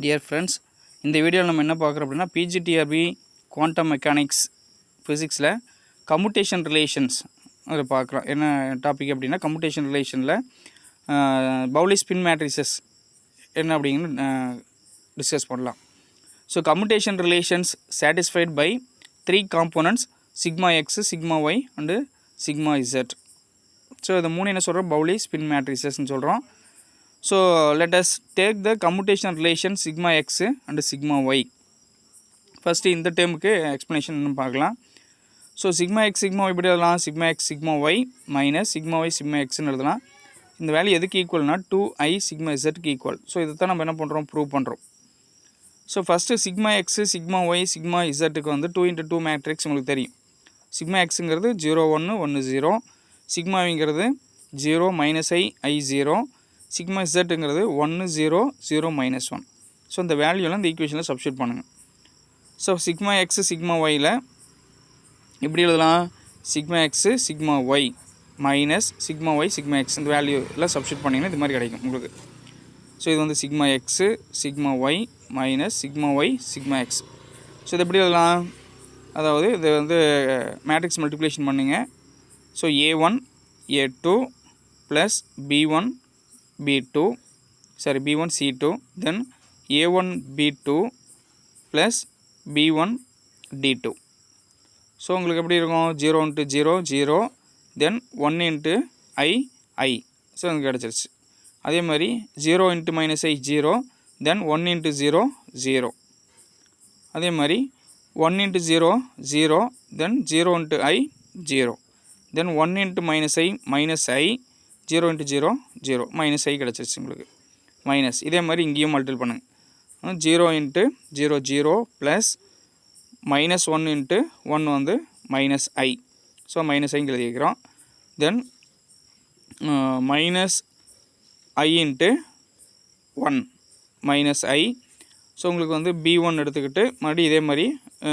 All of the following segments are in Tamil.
Dear friends, இந்த வீடியோவில் நம்ம என்ன பார்க்குறோம் அப்படின்னா பிஜிடிஆர்பி குவாண்டம் மெக்கானிக்ஸ் ஃபிசிக்ஸில் கம்யூட்டேஷன் ரிலேஷன்ஸ் அதை பார்க்குறோம். என்ன டாபிக் அப்படின்னா கம்யூட்டேஷன் ரிலேஷனில் பவுலி ஸ்பின் மேட்ரிசஸ் என்ன அப்படிங்கிறது டிஸ்கஸ் பண்ணலாம். So commutation relations satisfied by 3 components sigma x, sigma y and sigma z. So இது மூணு என்ன சொல்கிறோம், பவுலி ஸ்பின் மேட்ரிசஸ்ன்னு சொல்கிறோம். So let us take the commutation relation sigma x and sigma y. First இந்த டேர்முக்கு எக்ஸ்ப்ளனேஷன் இன்னும் பார்க்கலாம். So sigma x sigma y எப்படி எழுதலாம், sigma x sigma y minus sigma y sigma எக்ஸ்ன்னு எழுதலாம். இந்த வேல்யூ எதுக்கு ஈக்குவல்னா 2i சிக்மா இசட்க்கு ஈக்குவல். ஸோ இதை தான் நம்ம என்ன பண்ணுறோம், ப்ரூவ் பண்ணுறோம். So first sigma x sigma y sigma இசட்டுக்கு வந்து 2x2 மேட்ரிக்ஸ் உங்களுக்கு தெரியும். சிக்மா எக்ஸுங்கிறது 0 1 1 0, சிக்மாவிங்கிறது 0 -i i 0, சிக்மா இசட்டுங்கிறது 1 0 0 -1. ஸோ இந்த வேல்யூலாம் இந்த ஈக்குவேஷனில் சப்ஸ்டியூட் பண்ணுங்கள். ஸோ சிக்மா எக்ஸு சிக்மா ஒயில் எப்படி எழுதலாம், sigma x sigma y minus sigma y sigma x. இந்த வேல்யூலாம் சப்ஸ்டியூட் பண்ணிங்கன்னா இது மாதிரி கிடைக்கும் உங்களுக்கு. ஸோ இது வந்து sigma x sigma y minus sigma y sigma x. So இது எப்படி எழுதலாம், அதாவது இது வந்து மேட்ரிக்ஸ் மல்டிப்ளிகேஷன் பண்ணுங்க. So a1 a2 plus b1 b2 sorry b1 c2 then a1 b2 plus b1 d2. So உங்களுக்கு எப்படி இருக்கும், 0 into 0 0 then 1 into i i. So எனக்கு கிடச்சிருச்சு. அதே மாதிரி 0 into -i 0 then 1 into 0 0. அதே மாதிரி 1 into 0 0 then 0 into i 0 then 1 into -i minus i 0 into 0 0 minus ஐ கிடச்சிருச்சு உங்களுக்கு மைனஸ். இதே மாதிரி இங்கேயும் மல்டிபிள் பண்ணுங்கள். 0 into 0 0 ப்ளஸ் -1 into 1 வந்து மைனஸ் ஐ. ஸோ மைனஸ் ஐங்க எழுதிக்கிறோம். Then minus i into 1 minus i. So உங்களுக்கு வந்து b1 எடுத்துக்கிட்டு மறுபடியும் இதே மாதிரி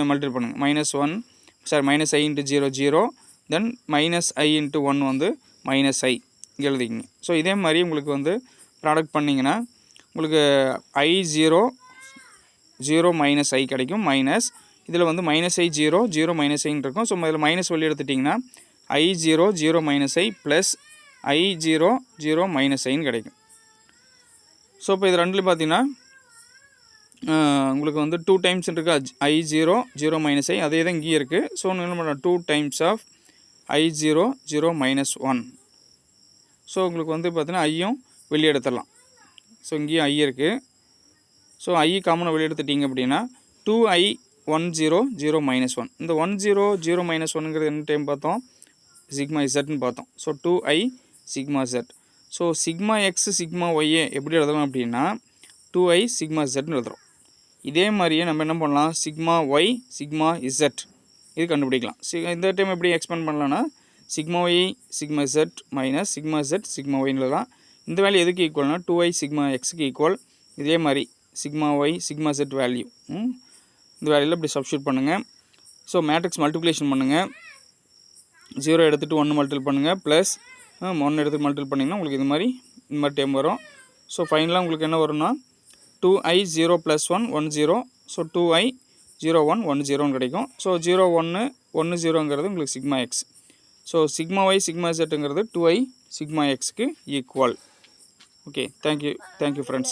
மல்டிபிள் பண்ணுங்கள். -1 minus i into 0 0 then minus i into 1 வந்து மைனஸ் ஐ எழுதிக்கிங்க. ஸோ இதே மாதிரி உங்களுக்கு வந்து ப்ராடக்ட் பண்ணிங்கன்னா உங்களுக்கு i0 0 மைனஸ் ஐ கிடைக்கும். மைனஸ் இதில் வந்து -i 0 0 -iன்னு இருக்கும். ஸோ இதில் மைனஸ் வெளியே எடுத்துட்டிங்கன்னா i0 0 -i ப்ளஸ் i0 0 -iன்னு கிடைக்கும். ஸோ இப்போ இது ரெண்டுலேயும் பார்த்தீங்கன்னா உங்களுக்கு வந்து 2 டைம்ஸ் இருக்குது i0 0 -i, அதே தான் இங்கேயும் இருக்குது. ஸோ என்ன பண்ணலாம், 2 டைம்ஸ் ஆஃப் i0 0 -1. ஸோ உங்களுக்கு வந்து பார்த்தீங்கன்னா ஐயும் வெளியே எடுத்துடலாம். ஸோ இங்கேயும் ஐ இருக்குது. ஸோ ஐ காமனாக வெளியே எடுத்துட்டிங்க அப்படின்னா 2i 1 0 0 -1. இந்த 1 0 0 -1ங்கிறது என்ன டைம் பார்த்தோம், சிக்மா இசட்னு பார்த்தோம். So 2i sigma z. So sigma x sigma ஒய்யை எப்படி எழுதலாம் அப்படின்னா 2i சிக்மா இசட்னு எழுதுகிறோம். இதே மாதிரியே நம்ம என்ன பண்ணலாம், சிக்மா ஒய் சிக்மா இசட் இது கண்டுபிடிக்கலாம். இந்த டைம் எப்படி எக்ஸ்பேண்ட் பண்ணலான்னா sigma y sigma z minus sigma z sigma ஒய்ன்னு தான். இந்த வேல்யூ எதுக்கு ஈக்குவல்னா 2i சிக்மா எக்ஸுக்கு ஈக்குவல். இதே மாதிரி sigma y sigma z value இந்த வேல்யூவில் இப்படி சப்ஸ்டியூட் பண்ணுங்கள். ஸோ மேட்ரிக்ஸ் மல்டிப்ளிகேஷன் பண்ணுங்கள். 0 எடுத்துகிட்டு 1 மல்டிபிள் பண்ணுங்கள் ப்ளஸ் 1 எடுத்துகிட்டு மல்டிபிள் பண்ணிங்கன்னா உங்களுக்கு இந்த மாதிரி டைம் வரும். ஸோ ஃபைனலாக உங்களுக்கு என்ன வரும்னா 2i 0 + 1 1 0. ஸோ 2i 0 1 1 0ன்னு கிடைக்கும். ஸோ 0 1 1 0ங்கிறது உங்களுக்கு sigma x. So sigma y sigma இசட்டுங்கிறது 2i சிக்மா எக்ஸ்க்கு ஈக்குவல். Okay, thank you friends.